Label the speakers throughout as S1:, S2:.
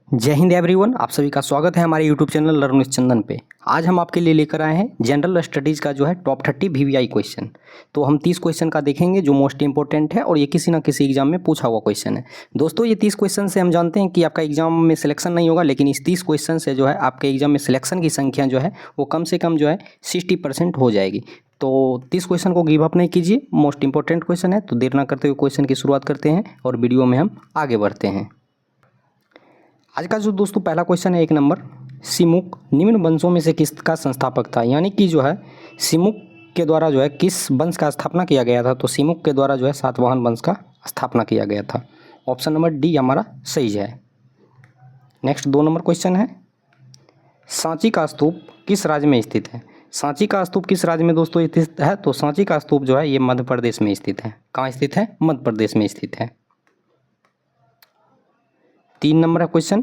S1: जय हिंद एवरीवन, आप सभी का स्वागत है हमारे यूट्यूब चैनल लर्न विद चंदन पे। आज हम आपके लिए लेकर आए हैं जनरल स्टडीज़ का जो है टॉप 30 वीवीआई क्वेश्चन। तो हम 30 क्वेश्चन का देखेंगे जो मोस्ट इंपॉर्टेंट है और ये किसी ना किसी एग्जाम में पूछा हुआ क्वेश्चन है। दोस्तों ये 30 क्वेश्चन से हम जानते हैं कि आपका एग्जाम में सिलेक्शन नहीं होगा, लेकिन इस 30 क्वेश्चन से जो है आपके एग्जाम में सिलेक्शन की संख्या जो है वो कम से कम जो है 60% हो जाएगी। तो 30 क्वेश्चन को गिव अप नहीं कीजिए, मोस्ट इंपॉर्टेंट क्वेश्चन है। तो देर ना करते हुए क्वेश्चन की शुरुआत करते हैं और वीडियो में हम आगे बढ़ते हैं। आज का जो दोस्तों पहला क्वेश्चन है 1 नंबर, सिमुक निम्न वंशों में से किसका संस्थापक था? यानी कि जो है सिमुक के द्वारा जो है किस वंश का स्थापना किया गया था? तो सिमुक के द्वारा जो है सातवाहन वंश का स्थापना किया गया था। ऑप्शन नंबर डी हमारा सही है। नेक्स्ट 2 नंबर क्वेश्चन है, सांची का स्तूप किस राज्य में स्थित है? सांची का स्तूप किस राज्य में दोस्तों स्थित है? तो सांची का स्तूप जो है ये मध्य प्रदेश में स्थित है। कहाँ स्थित है? मध्य प्रदेश में स्थित है। 3 नंबर का क्वेश्चन,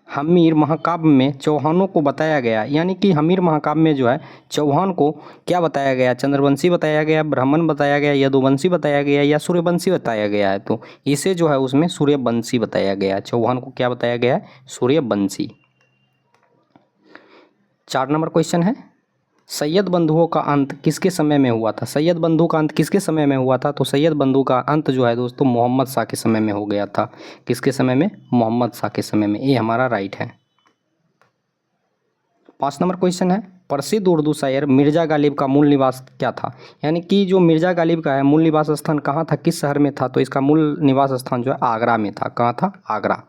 S1: हम्मीर महाकाव्य में चौहानों को बताया गया, यानी कि हम्मीर महाकाव्य में जो है चौहान को क्या बताया गया? चंद्रवंशी बताया गया, ब्राह्मण बताया गया, यदुवंशी बताया गया या सूर्यवंशी बताया गया है? तो इसे जो है उसमें सूर्यवंशी बताया गया है। चौहान को क्या बताया गया है? सूर्यवंशी। 4 नंबर क्वेश्चन है, सैयद बंधुओं का अंत किसके समय में हुआ था? सैयद बंधु का अंत किसके समय में हुआ था? तो सैयद बंधु का अंत जो है दोस्तों मोहम्मद शाह के समय में हो गया था। किसके समय में? मोहम्मद शाह के समय में। ये हमारा राइट है। 5 नंबर क्वेश्चन है, प्रसिद्ध उर्दू शायर मिर्जा गालिब का मूल निवास क्या था? यानी कि जो मिर्जा गालिब का है मूल निवास स्थान कहाँ था, किस शहर में था? तो इसका मूल निवास स्थान जो है आगरा में था। कहाँ था? आगरा।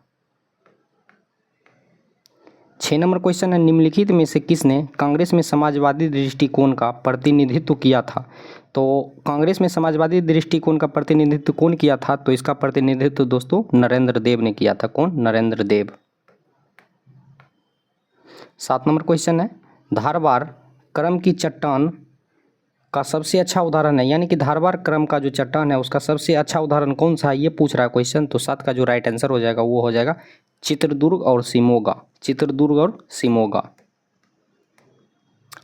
S1: 6 नंबर क्वेश्चन है, निम्नलिखित में से किसने कांग्रेस में समाजवादी दृष्टिकोण का प्रतिनिधित्व किया था? तो कांग्रेस में समाजवादी दृष्टिकोण का प्रतिनिधित्व कौन किया था? तो इसका प्रतिनिधित्व दोस्तों नरेंद्र देव ने किया था। कौन? नरेंद्र देव। 7 नंबर क्वेश्चन है, धारवाड़ क्रम की चट्टान का सबसे अच्छा उदाहरण है, यानी कि धारवाड़ क्रम का जो चट्टान है उसका सबसे अच्छा उदाहरण कौन सा है, ये पूछ रहा है क्वेश्चन। तो 7 का जो राइट आंसर हो जाएगा वो हो जाएगा चित्रदुर्ग और शिमोगा। चित्रदुर्ग और शिमोगा।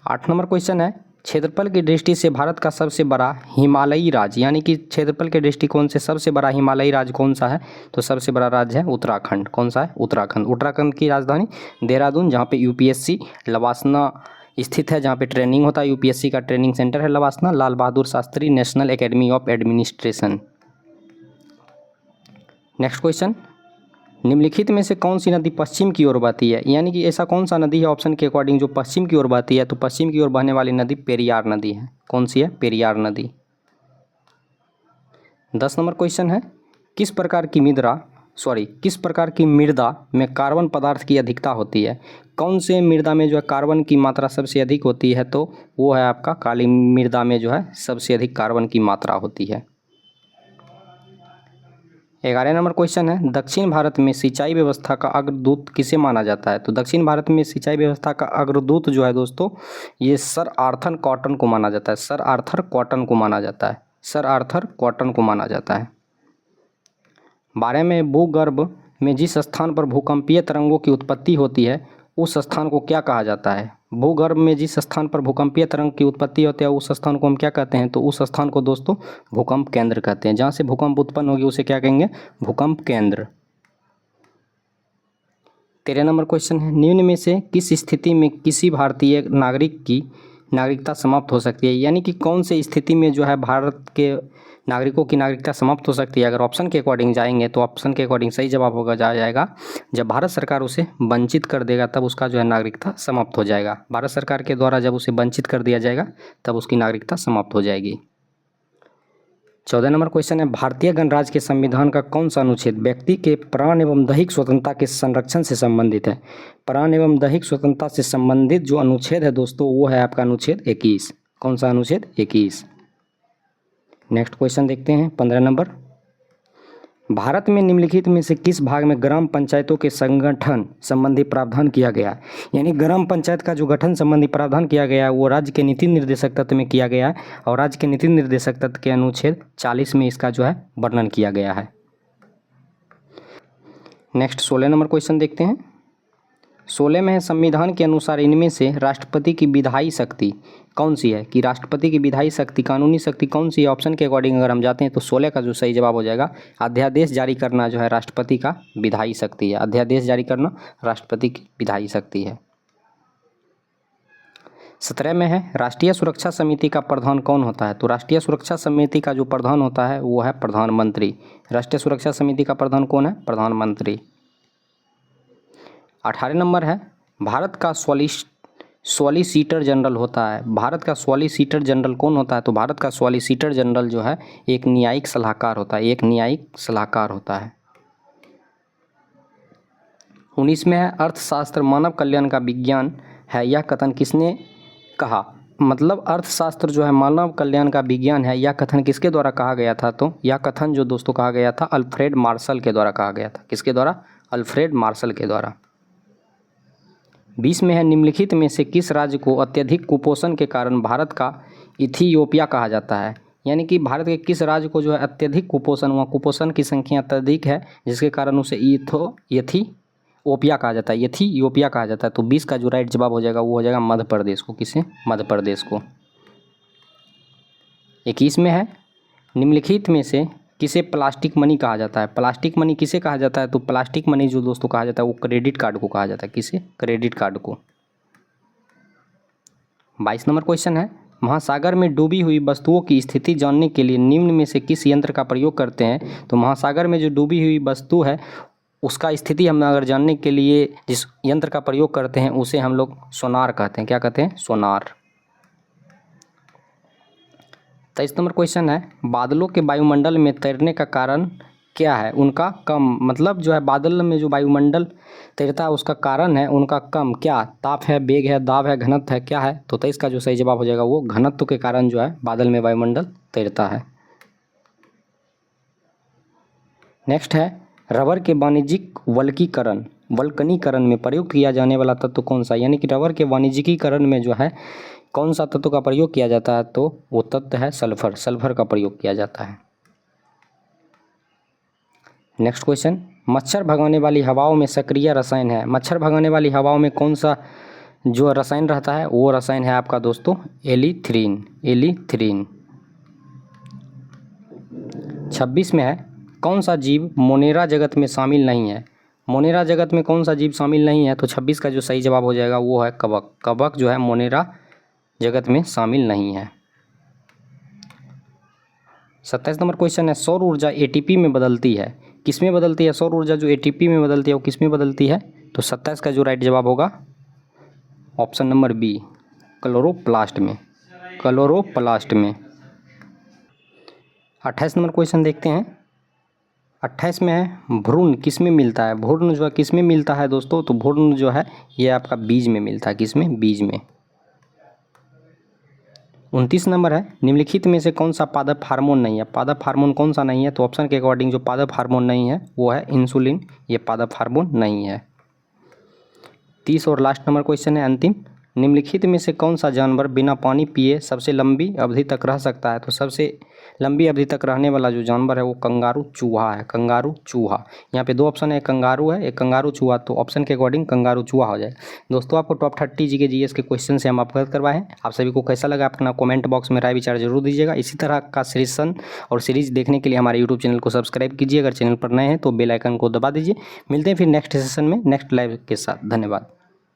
S1: 8 नंबर क्वेश्चन है, क्षेत्रफल की दृष्टि से भारत का सबसे बड़ा हिमालयी राज्य, यानी कि क्षेत्रफल के दृष्टिकोण से सबसे बड़ा हिमालयी राज्य कौन सा है? तो सबसे बड़ा राज्य है उत्तराखंड। कौन सा है? उत्तराखंड। उत्तराखंड की राजधानी देहरादून, जहाँ पे यूपीएससी लवासना स्थित है, जहाँ पे ट्रेनिंग होता है। यूपीएससी का ट्रेनिंग सेंटर है लवासना। Lal Bahadur Shastri national academy of administration. Next question, निम्नलिखित में से कौन सी नदी पश्चिम की ओर बहती है? यानी कि ऐसा कौन सा नदी है ऑप्शन के अकॉर्डिंग जो पश्चिम की ओर बहती है? तो पश्चिम की ओर बहने वाली नदी पेरियार नदी है। कौन सी है? पेरियार नदी। 10 नंबर क्वेश्चन है, किस प्रकार की मृदा में कार्बन पदार्थ की अधिकता होती है? कौन से मृदा में जो है कार्बन की मात्रा सबसे अधिक होती है? तो वो है आपका काली मृदा में जो है सबसे अधिक कार्बन की मात्रा होती है। 11 नंबर क्वेश्चन है, दक्षिण भारत में सिंचाई व्यवस्था का अग्रदूत किसे माना जाता है? तो दक्षिण भारत में सिंचाई व्यवस्था का अग्रदूत जो है दोस्तों ये सर आर्थर कॉटन को माना जाता है। सर आर्थर कॉटन को माना जाता है। सर आर्थर कॉटन को माना जाता है। 12 में, भूगर्भ में जिस स्थान पर भूकंपीय तरंगों की उत्पत्ति होती है उस स्थान को क्या कहा जाता है? भूगर्भ में जिस स्थान पर भूकंपीय तरंग की उत्पत्ति होती है उस स्थान को हम क्या कहते हैं? तो उस स्थान को दोस्तों भूकंप केंद्र कहते हैं। जहाँ से भूकंप उत्पन्न होगी उसे क्या कहेंगे? भूकंप केंद्र। 13 नंबर क्वेश्चन है, निम्न में से किस स्थिति में किसी भारतीय नागरिक की नागरिकता समाप्त हो सकती है? यानी कि कौन से स्थिति में जो है भारत के नागरिकों की नागरिकता समाप्त हो सकती है? अगर ऑप्शन के अकॉर्डिंग जाएंगे तो ऑप्शन के अकॉर्डिंग सही जवाब होगा जाएगा जब भारत सरकार उसे वंचित कर देगा तब उसका जो है नागरिकता समाप्त हो जाएगा। भारत सरकार के द्वारा जब उसे वंचित कर दिया जाएगा तब उसकी नागरिकता समाप्त हो जाएगी। 14 नंबर क्वेश्चन है, भारतीय गणराज्य के संविधान का कौन सा अनुच्छेद व्यक्ति के प्राण एवं दैहिक स्वतंत्रता के संरक्षण से संबंधित है? प्राण एवं दैहिक स्वतंत्रता से संबंधित जो अनुच्छेद है दोस्तों वो है आपका अनुच्छेद 21। कौन सा? अनुच्छेद 21। नेक्स्ट क्वेश्चन देखते हैं 15 नंबर, भारत में निम्नलिखित में से किस भाग में ग्राम पंचायतों के संगठन संबंधी प्रावधान किया गया है? यानी ग्राम पंचायत का जो गठन संबंधी प्रावधान किया गया है वो राज्य के नीति निर्देशक तत्व में किया गया है और राज्य के नीति निर्देशक तत्व के अनुच्छेद 40 में इसका जो है वर्णन किया गया है। नेक्स्ट 16 नंबर क्वेश्चन देखते हैं, 16 में है संविधान के अनुसार इनमें से राष्ट्रपति की विधायी शक्ति कौन सी है, कि राष्ट्रपति की विधायी शक्ति कानूनी शक्ति कौन सी है। ऑप्शन के अकॉर्डिंग अगर हम जाते हैं तो 16 का जो सही जवाब हो जाएगा अध्यादेश जारी करना जो है राष्ट्रपति का विधायी शक्ति है। अध्यादेश जारी करना राष्ट्रपति की विधायी शक्ति है। 17 में है राष्ट्रीय सुरक्षा समिति का प्रधान कौन होता है, तो राष्ट्रीय सुरक्षा समिति का जो प्रधान होता है वो है प्रधानमंत्री। राष्ट्रीय सुरक्षा समिति का प्रधान कौन है, प्रधानमंत्री। 18 नंबर है भारत का सॉलिसिटर जनरल होता है। भारत का सॉलिसिटर जनरल कौन होता है, तो भारत का सॉलिसिटर जनरल जो है एक न्यायिक सलाहकार होता है, एक न्यायिक सलाहकार होता है। 19 में है अर्थशास्त्र मानव कल्याण का विज्ञान है, यह कथन किसने कहा। मतलब अर्थशास्त्र जो है मानव कल्याण का विज्ञान है, यह कथन किसके द्वारा कहा गया था, तो यह कथन जो दोस्तों कहा गया था अल्फ्रेड मार्शल के द्वारा कहा गया था। किसके द्वारा, अल्फ्रेड मार्शल के द्वारा। 20 में है निम्नलिखित में से किस राज्य को अत्यधिक कुपोषण के कारण भारत का इथियोपिया कहा जाता है। यानी कि भारत के किस राज्य को जो है अत्यधिक कुपोषण, वहाँ कुपोषण की संख्या अत्यधिक है जिसके कारण उसे इथियोपिया कहा जाता है, इथियोपिया कहा जाता है। तो 20 का जो राइट जवाब हो जाएगा वो हो जाएगा मध्य प्रदेश को। किसे, मध्य प्रदेश को। 21 में है निम्नलिखित में से किसे प्लास्टिक मनी कहा जाता है। प्लास्टिक मनी किसे कहा जाता है, तो प्लास्टिक मनी जो दोस्तों कहा जाता है वो क्रेडिट कार्ड को कहा जाता है। किसे, क्रेडिट कार्ड को। 22 नंबर क्वेश्चन है महासागर में डूबी हुई वस्तुओं की स्थिति जानने के लिए निम्न में से किस यंत्र का प्रयोग करते हैं। तो महासागर में जो डूबी हुई वस्तु है उसका स्थिति हम अगर जानने के लिए जिस यंत्र का प्रयोग करते हैं उसे हम लोग सोनार कहते हैं। क्या कहते हैं, सोनार। 23 नंबर क्वेश्चन है बादलों के वायुमंडल में तैरने का कारण क्या है, उनका कम। मतलब जो है बादल में जो वायुमंडल तैरता है उसका कारण है उनका कम क्या, ताप है, वेग है, दाब है, घनत्व है, क्या है। तो 23 का जो सही जवाब हो जाएगा वो घनत्व के कारण जो है बादल में वायुमंडल तैरता है। नेक्स्ट है रबर के वाणिज्यिक वल्कनीकरण में प्रयुक्त किया जाने वाला तत्व कौन सा। यानी कि रबर के वाणिज्यिकीकरण में जो है कौन सा तत्व का प्रयोग किया जाता है, तो वो तत्व है सल्फर। सल्फर का प्रयोग किया जाता है। नेक्स्ट क्वेश्चन मच्छर भगाने वाली हवाओं में सक्रिय रसायन है। मच्छर भगाने वाली हवाओं में कौन सा जो रसायन रहता है वो रसायन है आपका दोस्तों एलीथ्रीन। 26 में है कौन सा जीव मोनेरा जगत में शामिल नहीं है। मोनेरा जगत में कौन सा जीव शामिल नहीं है, तो 26 का जो सही जवाब हो जाएगा वो है कवक। कवक जो है मोनेरा जगत में शामिल नहीं है। 27 नंबर क्वेश्चन है सौर ऊर्जा एटीपी में बदलती है, किस में बदलती है। सौर ऊर्जा जो एटीपी में बदलती है वो किस में बदलती है, तो 27 का जो राइट जवाब होगा ऑप्शन नंबर बी क्लोरोप्लास्ट में। क्लोरोप्लास्ट में। 28 नंबर क्वेश्चन देखते हैं। 28 में है भ्रूण किस में मिलता है। भ्रूण जो है किस में मिलता है दोस्तों, तो भ्रूण जो है ये आपका बीज में मिलता है। किस में, बीज में। 29 नंबर है निम्नलिखित में से कौन सा पादप हार्मोन नहीं है। पादप हार्मोन कौन सा नहीं है, तो ऑप्शन के अकॉर्डिंग जो पादप हार्मोन नहीं है वो है इंसुलिन। ये पादप हार्मोन नहीं है। 30 और लास्ट नंबर क्वेश्चन है अंतिम। निम्नलिखित में से कौन सा जानवर बिना पानी पिए सबसे लंबी अवधि तक रह सकता है। तो सबसे लंबी अवधि तक रहने वाला जो जानवर है वो कंगारू चूहा है। कंगारू चूहा। यहाँ पे 2 ऑप्शन है, कंगारू है, एक कंगारू चूहा। तो ऑप्शन के अकॉर्डिंग कंगारू चूहा हो जाए। दोस्तों आपको टॉप 30 जीके जीएस के क्वेश्चन से हम अवगत करवाए हैं। आप सभी को कैसा लगा अपना कमेंट बॉक्स में राय विचार जरूर दीजिएगा। इसी तरह का सेशन और सीरीज देखने के लिए हमारे यूट्यूब चैनल को सब्सक्राइब कीजिए। अगर चैनल पर नए हैं तो बेल आइकन को दबा दीजिए। मिलते हैं फिर नेक्स्ट सेशन में नेक्स्ट लाइव के साथ। धन्यवाद।